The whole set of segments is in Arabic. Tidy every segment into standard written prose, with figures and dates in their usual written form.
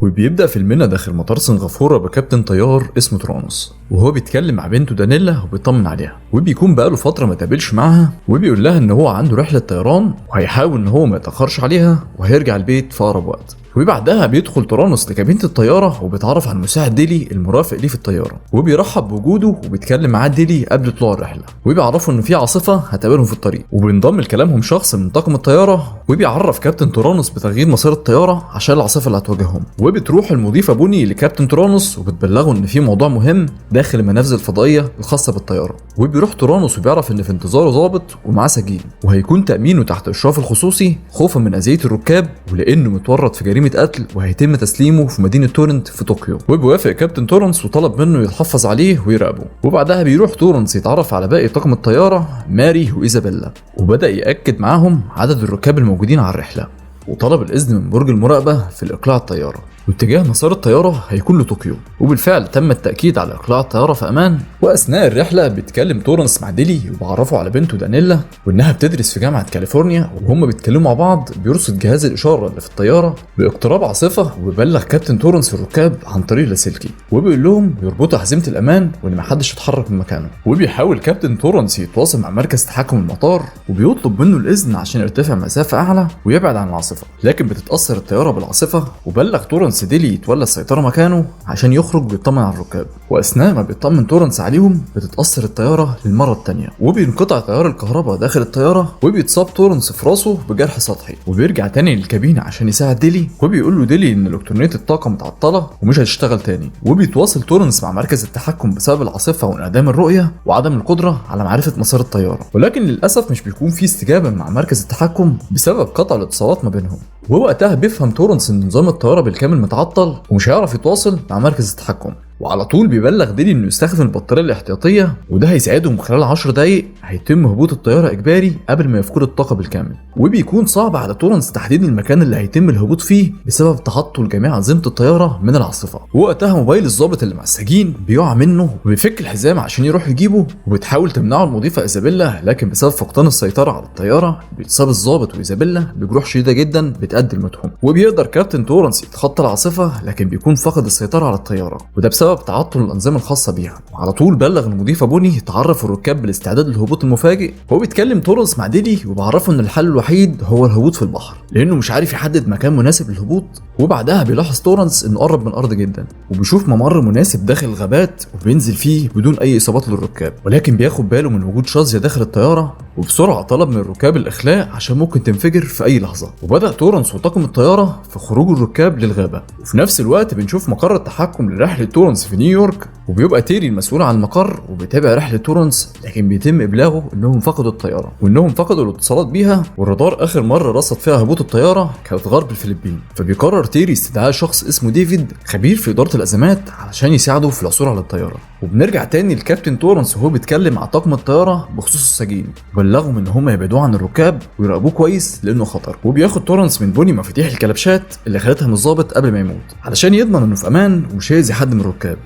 وبيبدأ فيلمنا داخل مطار سنغافورة بكابتن طيار اسمه ترانوس، وهو بيتكلم مع بنته دانيلا وبيطمن عليها، وبيكون بقاله فترة ما تقابلش معاها، وبيقول لها ان هو عنده رحلة طيران وهيحاول ان هو ما يتأخرش عليها وهيرجع البيت في أقرب وقت. وبعدها بيدخل ترانوس لكابينة الطيارة وبيتعرف على المساعد ديلي المرافق ليه في الطيارة، وبيرحب بوجوده وبيتكلم معاه ديلي قبل طلوع الرحلة، وبيعرفوا ان في عاصفة هتقابلهم في الطريق، وبينضم لكلامهم شخص من طاقم الطيارة وبيعرف كابتن ترانوس بتغيير مسار الطيارة عشان العاصفة اللي هتواجههم. وبتروح المضيفة بوني لكابتن ترانوس وبتبلغه ان في موضوع مهم داخل المنافذ الفضائية الخاصة بالطيارة، وبيروح ترانوس وبيعرف ان في انتظاره ضابط ومعاه سجين، وهيكون تأمينه تحت إشراف الخصوصي خوفا من أذية الركاب ولأنه متورط في جريمة قتل وهيتم تسليمه في مدينة تورنت في طوكيو. وبيوافق كابتن تورنس وطلب منه يتحفظ عليه ويراقبه، وبعدها بيروح تورنس يتعرف على باقي طاقم الطيارة ماري وإيزابيلا، وبدأ يأكد معاهم عدد الركاب الموجودين على الرحلة، وطلب الإذن من برج المراقبة في الإقلاع الطيارة، واتجاه مسار الطيارة هيكون لطوكيو. وبالفعل تم التأكيد على إقلاع الطيارة في أمان. وأثناء الرحلة بيتكلم تورنس مع ديلي وبيعرفوا على بنته دانيلا وإنها بتدرس في جامعة كاليفورنيا، وهم بيتكلموا مع بعض بيرصد جهاز الإشارة اللي في الطيارة باقتراب عاصفة، وبيبلغ كابتن تورنس الركاب عن طريق لاسلكي، وبيقول لهم يربطوا حزمة الأمان وإن محدش يتحرك من مكانه. وبيحاول كابتن تورنس يتواصل مع مركز تحكم المطار وبيطلب منه الإذن عشان يرتفع مسافة أعلى ويبعد عن العاصفة، لكن بتتأثر الطيارة بالعاصفة، وبلغ تورنس ديلي يتولى السيطرة مكانه عشان يخرج ويطمن على الركاب. واثناء ما بيطمن تورنس عليهم بتتأثر الطيارة للمرة الثانية، وبينقطع تيار الكهرباء داخل الطيارة، وبيتصاب تورنس في راسه بجرح سطحي، وبيرجع تاني للكابينة عشان يساعد ديلي، وبيقول له ديلي ان الكترونية الطاقة متعطلة ومش هتشتغل تاني. وبيتواصل تورنس مع مركز التحكم بسبب العاصفة وانعدام الرؤية وعدم القدرة على معرفة مسار الطيارة، ولكن للأسف مش بيكون في استجابة مع مركز التحكم بسبب قطع الاتصالات ما بينهم. ووقتها بيفهم تورنس ان نظام الطيارة بالكامل متعطل ومش هيعرف يتواصل مع مركز التحكم، وعلى طول بيبلغ ديلي انه يستخدم البطارية الاحتياطية، وده هيساعدهم خلال 10 دقايق هيتم هبوط الطيارة اجباري قبل ما يفقد الطاقة بالكامل. وبيكون صعب على تورنس تحديد المكان اللي هيتم الهبوط فيه بسبب تعطل جميع أنظمة الطيارة من العاصفة. ووقتها موبايل الضابط اللي مع السجين بيقع منه وبيفك الحزام عشان يروح يجيبه، وبتحاول تمنعه المضيفة إيزابيلا، لكن بسبب فقدان السيطرة على الطيارة بيتصاب الضابط وإيزابيلا بجروح شديدة جدا بتأدي لموتهم. وبيقدر كابتن تورنس يتخطى العاصفة، لكن بيكون فقد السيطرة على الطيارة، وده بسبب تعطل الأنظمة الخاصة بيها. وعلى طول بلغ المضيفة بوني تعرف الركاب بالاستعداد للهبوط المفاجئ. هو بيتكلم تورنس مع ديلي وبعرفه ان الحل الوحيد هو الهبوط في البحر لانه مش عارف يحدد مكان مناسب للهبوط. وبعدها بيلاحظ تورنس انه قرب من الارض جدا، وبيشوف ممر مناسب داخل الغابات وبينزل فيه بدون اي اصابات للركاب، ولكن بياخد باله من وجود شظية داخل الطيارة، وبسرعة طلب من الركاب الاخلاء عشان ممكن تنفجر في اي لحظة. وبدأ تورنس وطاقم الطيارة في خروج الركاب للغابة، وفي نفس الوقت بنشوف مقر التحكم لرحلة تورنس في نيويورك، وبيبقى تيري المسؤول عن المقر وبيتابع رحلة تورنس، لكن بيتم إبلاغه إنهم فقدوا الطيارة وإنهم فقدوا الاتصالات بيها، والرادار آخر مرة رصد فيها هبوط الطيارة كانت غرب الفلبين. فبيقرر تيري استدعاء شخص اسمه ديفيد خبير في إدارة الأزمات علشان يساعده في العثور على الطيارة. وبنرجع تاني لكابتن تورنس وهو بيتكلم مع طاقم الطيارة بخصوص السجين، وبلغهم إن هم يبعدوه عن الركاب ويراقبوه كويس لأنه خطر. وبياخد تورنس من بوني مفاتيح الكلبشات اللي خدتها من الضابط قبل ما يموت علشان يضمن إنه في أمان ومش هيأذي حد من الركاب.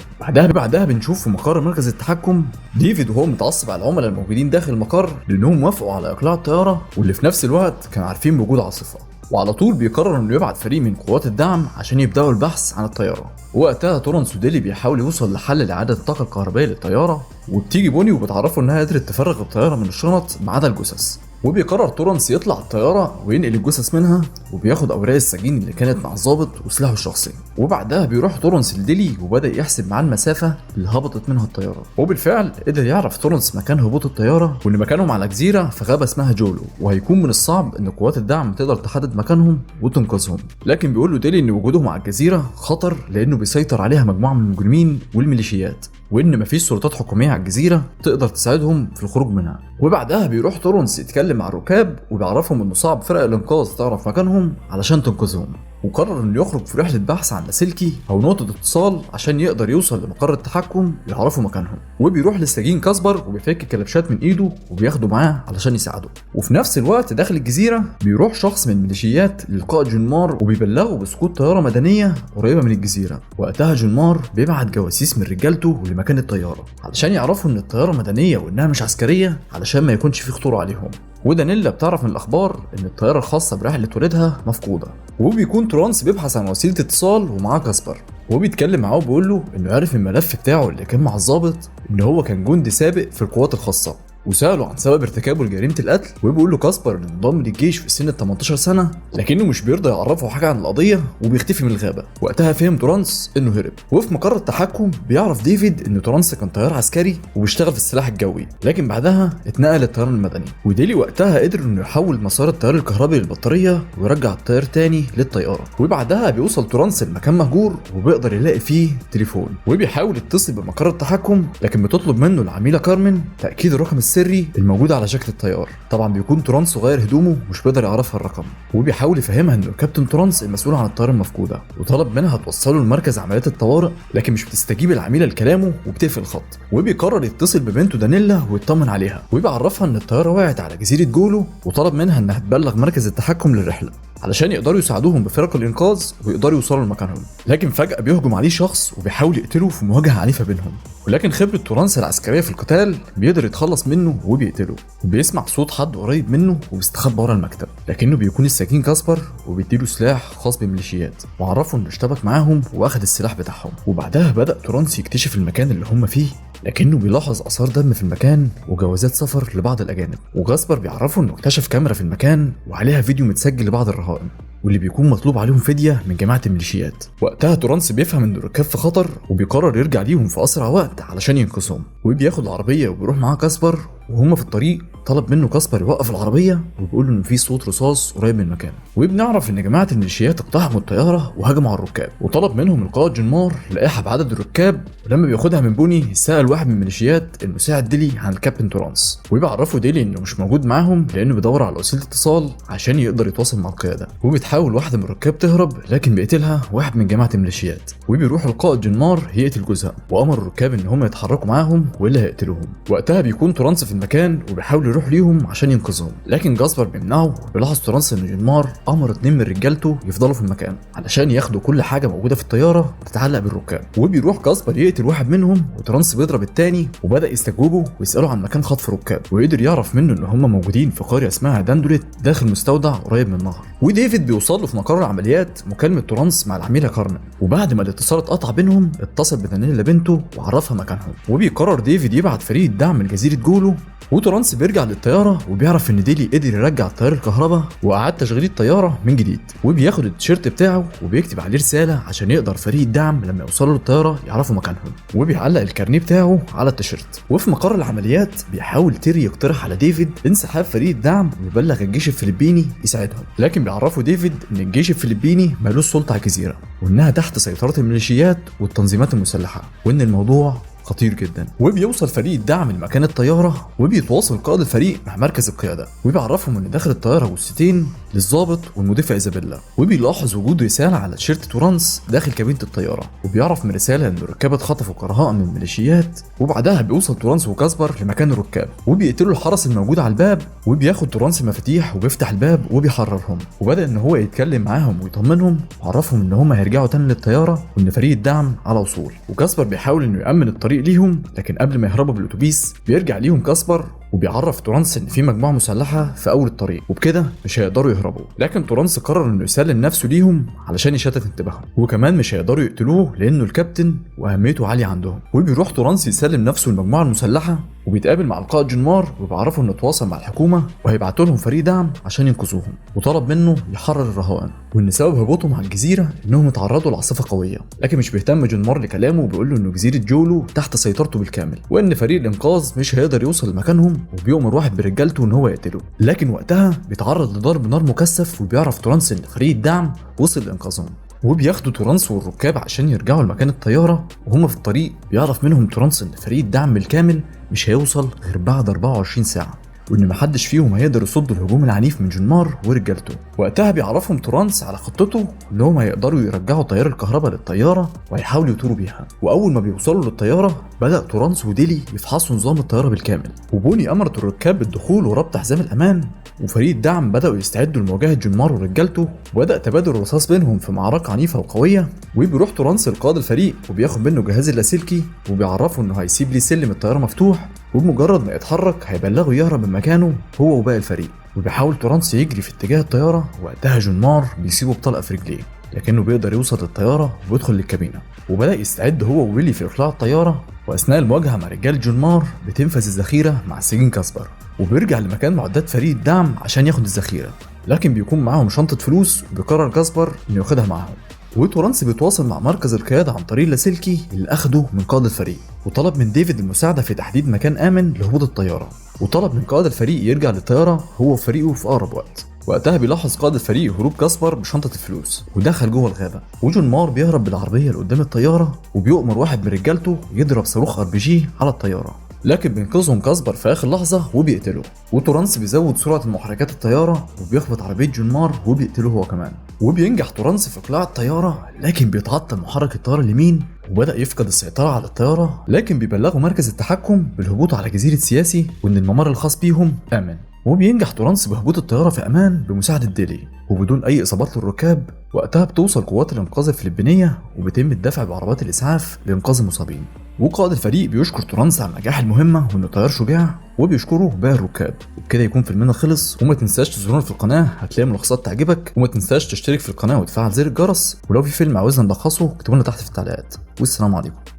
بعدها بنشوف في مقر مركز التحكم ديفيد وهو متعصب على العملاء الموجودين داخل المقر لانهم وافقوا على اقلاع الطياره، واللي في نفس الوقت كانوا عارفين بوجود عاصفه. وعلى طول بيقرر انه يبعت فريق من قوات الدعم عشان يبداوا البحث عن الطياره. ووقتها تورنس وديلي بيحاول يوصل لحل لاعاده الطاقه الكهربائيه للطياره، وبتيجي بوني وبتعرفه انها قدرت تفرغ الطياره من الشنط ما عدا الجثث. وبيقرر تورنس يطلع الطياره وينقل الجثث منها، وبياخد اوراق السجين اللي كانت مع الضابط وسلاحه الشخصي. وبعدها بيروح تورنس لديلي وبدا يحسب معاه المسافه اللي هبطت منها الطياره، وبالفعل قدر يعرف تورنس مكان هبوط الطياره وان مكانهم على جزيره في غابه اسمها جولو، وهيكون من الصعب ان قوات الدعم تقدر تحدد مكانهم وتنقذهم. لكن بيقول له ديلي ان وجودهم على الجزيره خطر لانه بيسيطر عليها مجموعه من المجرمين والميليشيات، وان مفيش سلطات حكوميه على الجزيره تقدر تساعدهم في الخروج منها. وبعدها بيروح تورنس يتكلم مع الركاب وبيعرفهم انه صعب فرق الانقاذ تعرف مكانهم علشان تنقذهم، وقرر انه يخرج في رحله بحث عن لاسلكي او نقطه اتصال عشان يقدر يوصل لمقر التحكم ويعرفوا مكانهم. وبيروح للسجين كاسبر وبيفك كلبشات من ايده وبياخده معاه علشان يساعده. وفي نفس الوقت داخل الجزيره بيروح شخص من الميليشيات للقاء جنمار وبيبلغه بسقوط طياره مدنيه قريبه من الجزيره. وقتها جنمار بيبعت جواسيس من رجالته لمكان الطياره علشان يعرفوا ان الطياره مدنيه وانها مش عسكريه علشان ما يكونش في خطوره عليهم. ودانيلا بتعرف من الاخبار ان الطياره الخاصه برحله والدها مفقوده، وبيكون ترانس بيبحث عن وسيله اتصال ومعاه كاسبر، وهو بيتكلم معاه وبيقول له انه عارف الملف بتاعه اللي كان مع الضابط ان هو كان جندي سابق في القوات الخاصه، وسأله عن سبب ارتكابه لجريمة القتل، وبيقول له كاسبر انه انضم للجيش في سن 18 سنة لكنه مش بيرضى يعرفه حاجة عن القضية وبيختفي من الغابة. وقتها فهم ترانس انه هرب، وفي مقر التحكم بيعرف ديفيد ان ترانس كان طيار عسكري وبيشتغل في السلاح الجوي، لكن بعدها اتنقل للطيران المدني. وديلي وقتها قدر انه يحول مسار التيار الكهربي للبطارية ويرجع الطيار تاني للطيارة. وبعدها بيوصل ترانس لمكان مهجور وبيقدر يلاقي فيه تليفون، وبيحاول يتصل بمقر التحكم لكن بتطلب منه العميلة كارمن تأكيد الرقم السري الموجود على شكل الطيار. طبعا بيكون ترانس صغير هدومه مش بيقدر يعرفها الرقم، وبيحاول يفهمها انه كابتن ترانس المسؤول عن الطياره المفقوده، وطلب منها توصله لمركز عمليات الطوارئ، لكن مش بتستجيب العميله لكلامه وبتقفل الخط. وبيقرر يتصل ببنته دانيلا ويطمن عليها، وبيعرفها ان الطياره وقعت على جزيره جولو، وطلب منها انها تبلغ مركز التحكم للرحله علشان يقدروا يساعدوهم بفرق الانقاذ ويقدروا يوصلوا لمكانهم. لكن فجاه بيهجم عليه شخص وبيحاول يقتله في مواجهه عنيفه بينهم، ولكن خبره ترانس العسكريه في القتال بيقدر يتخلص منه وبيقتله. وبيسمع صوت حد قريب منه وبيستخبى ورا المكتب، لكنه بيكون السجين كاسبر وبيديله سلاح خاص بميليشيات، وعرفه انه اشتبك معاهم واخد السلاح بتاعهم. وبعدها بدا ترانس يكتشف المكان اللي هم فيه، لكنه بيلاحظ اثار دم في المكان وجوازات سفر لبعض الاجانب. وجاسبر بيعرفه انه اكتشف كاميرا في المكان وعليها فيديو متسجل لبعض الرهائن واللي بيكون مطلوب عليهم فديه من جماعه الميليشيات. وقتها ترانس بيفهم ان الركاب في خطر وبيقرر يرجع ليهم في اسرع وقت علشان ينقذهم، وبياخد العربيه وبيروح معاه كاسبر. وهم في الطريق طلب منه كاسبر يوقف العربيه وبيقول له ان في صوت رصاص قريب من المكان، وبنعرف ان جماعه الميليشيات اقتحموا الطياره وهجموا على الركاب. وطلب منهم القائد جنمار لائحه بعدد الركاب، ولما بياخدها من بوني سال واحد من الميليشيات انه ساعد ديلي عن الكابتن ترانس، وبيعرفوا ديلي انه مش موجود معاهم لانه بيدور على وسيله اتصال عشان يقدر يتواصل مع القياده. وبتحاول واحده من الركاب تهرب لكن بيقتلها واحد من جماعه الميليشيات، وبيروح القائد جنمار يقتل جوزها وامر الركاب ان هم يتحركوا معاهم والا هيقتلوهم. وقتها بيكون ترانس في المكان وبيحاول يروح ليهم عشان ينقذهم، لكن جاسبر بيمنعه. وبيلاحظ ترانس ان جنمار امر 2 من رجالته يفضلوا في المكان علشان ياخدوا كل حاجه موجوده في الطياره تتعلق بالركاب. وبيروح جاسبر يقتل واحد منهم، وترانس بيضرب التاني وبدا يستجوبه ويساله عن مكان خطف الركاب، ويقدر يعرف منه ان هم موجودين في قريه اسمها داندوليت داخل مستودع قريب من النهر. وديفيد بيوصل له في مقر العمليات مكالمه ترانس مع العميله كارمن، وبعد ما الاتصال اتقطع بينهم اتصل بدانيلا بنته وعرفها مكانهم. وبيقرر ديفيد يبعت فريق دعم لجزيره جولو، وترانس بيرجع للطياره وبيعرف ان ديلي قدر يرجع الطيار الكهرباء واعاد تشغيل الطياره من جديد. وبياخد التيشيرت بتاعه وبيكتب عليه رساله عشان يقدر فريق الدعم لما يوصلوا للطياره يعرفوا مكانهم، وبيعلق الكارنيه بتاعه على التيشيرت. وفي مقر العمليات بيحاول تيري يقترح على ديفيد انسحاب فريق الدعم ويبلغ الجيش الفلبيني يساعدهم، لكن بيعرفوا ديفيد ان الجيش الفلبيني مالوش سلطه على الجزيره وانها تحت سيطره الميليشيات والتنظيمات المسلحه، وان الموضوع خطير جدا. وبيوصل فريق الدعم لمكان الطياره وبيتواصل قائد الفريق مع مركز القياده، وبيعرفهم ان داخل الطياره جثتين للضابط والمضيفه ايزابيلا. وبيلاحظ وجود رساله على تيشيرت ترانس داخل كابينه الطياره، وبيعرف من رساله ان الركاب اتخطفوا كرهاء من الميليشيات. وبعدها بيوصل ترانس وكاسبر لمكان الركاب وبيقتلوا الحرس الموجود على الباب، وبياخد ترانس المفاتيح وبيفتح الباب وبيحررهم، وبدا ان هو يتكلم معاهم ويطمنهم وعرفهم ان هم هيرجعوا تاني للطياره وان فريق الدعم على وصول. وكاسبر بيحاول انه يامن الطريق ليهم، لكن قبل ما يهربوا بالاتوبيس بيرجع ليهم كاسبر وبيعرف ترانس ان في مجموعه مسلحه في اول الطريق وبكده مش هيقدروا يهربوا. لكن ترانس قرر انه يسلم نفسه ليهم علشان يشتت انتباههم، وكمان مش هيقدروا يقتلوه لانه الكابتن واهميته عاليه عندهم. وبيروح ترانس يسلم نفسه للمجموعه المسلحه وبيتقابل مع القائد جنمار وبيعرفوا انه تواصل مع الحكومه وهيبعتوا لهم فريق دعم عشان ينقذوهم، وطلب منه يحرر الرهائن، وان سبب هبوطهم على الجزيره انهم اتعرضوا لعاصفه قويه. لكن مش بيهتم جنمار لكلامه وبيقول له انه جزيره جولو تحت سيطرته بالكامل، وان فريق الانقاذ مش هيقدر يوصل لمكانهم، وبيؤمر واحد برجالته ان هو يقتله. لكن وقتها بيتعرض لضرب نار مكثف وبيعرف ترانس ان فريق الدعم وصل لانقاذهم، وبياخدوا ترانس والركاب عشان يرجعوا لمكان الطياره. وهم في الطريق بيعرف منهم ترانس ان فريق الدعم بالكامل مش هيوصل غير بعد 24 ساعه، وان محدش فيهم هيقدر يصد الهجوم العنيف من جنمار ورجالته. وقتها بيعرفهم ترانس على خطته ان هم هيقدروا يرجعوا تيار الكهرباء للطياره وهيحاولوا يطيروا بيها. واول ما بيوصلوا للطياره بدا ترانس وديلي يفحصوا نظام الطياره بالكامل، وبوني امرت الركاب بالدخول وربط حزام الامان. وفريق الدعم بداوا يستعدوا لمواجهه جنمار ورجالته، وبدا تبادل الرصاص بينهم في معركه عنيفه وقويه. وبيروح ترانس لقائد الفريق وبياخد منه جهاز اللاسلكي وبيعرفه انه هيسيب ليه سلم الطياره مفتوح وبمجرد ما يتحرك هيبلغه يهرب من مكانه هو وباقي الفريق. وبيحاول تورانس يجري في اتجاه الطياره، وقتها جون مار بيسيبه بطلقه في رجليه، لكنه بيقدر يوصل للطياره ويدخل للكابينه. وبدأ يستعد هو وويلي في اقلاع الطياره، واثناء المواجهه مع رجال جون مار بتنفذ الذخيره مع السجين كاسبر، وبيرجع لمكان معدات فريق الدعم عشان ياخد الذخيره، لكن بيكون معاهم شنطه فلوس وبيقرر كاسبر انه ياخدها معاهم. وتورانس بيتواصل مع مركز القيادة عن طريق اللاسلكي اللي أخده من قائد الفريق، وطلب من ديفيد المساعدة في تحديد مكان آمن لهبوط الطيارة، وطلب من قائد الفريق يرجع للطيارة هو وفريقه في أقرب وقت. وقتها بيلاحظ قائد الفريق هروب كاسبر بشنطة الفلوس ودخل جوه الغابة، وجون مار بيهرب بالعربية لقدام الطيارة، وبيؤمر واحد من رجالته يضرب صاروخ RPG على الطيارة، لكن بينقذهم كاسبر في اخر لحظه وبيقتله. وتورانس بيزود سرعه محركات الطياره وبيخبط عربيه جون مار وبيقتله هو كمان. وبينجح تورانس في اقلاع الطياره، لكن بيتعطل محرك الطياره اليمين وبدا يفقد السيطره على الطياره، لكن بيبلغوا مركز التحكم بالهبوط على جزيره سياسي وان الممر الخاص بيهم امن. وبينجح تورانس بهبوط الطياره في امان بمساعده ديلي وبدون اي اصابات للركاب. وقتها بتوصل قوات الانقاذ الفلبينيه وبيتم الدفع بعربات الاسعاف لانقاذ المصابين. وقائد الفريق بيشكر تورانس على نجاح المهمه وانه طيار شجاع، وبيشكره باقي الركاب. وبكده يكون فيلمنا خلص. وما تنساش تزورنا في القناه، هتلاقي ملخصات تعجبك. وما تنساش تشترك في القناه وتفعل زر الجرس. ولو في فيلم عاوزنا نلخصه اكتبوا لنا تحت في التعليقات. والسلام عليكم.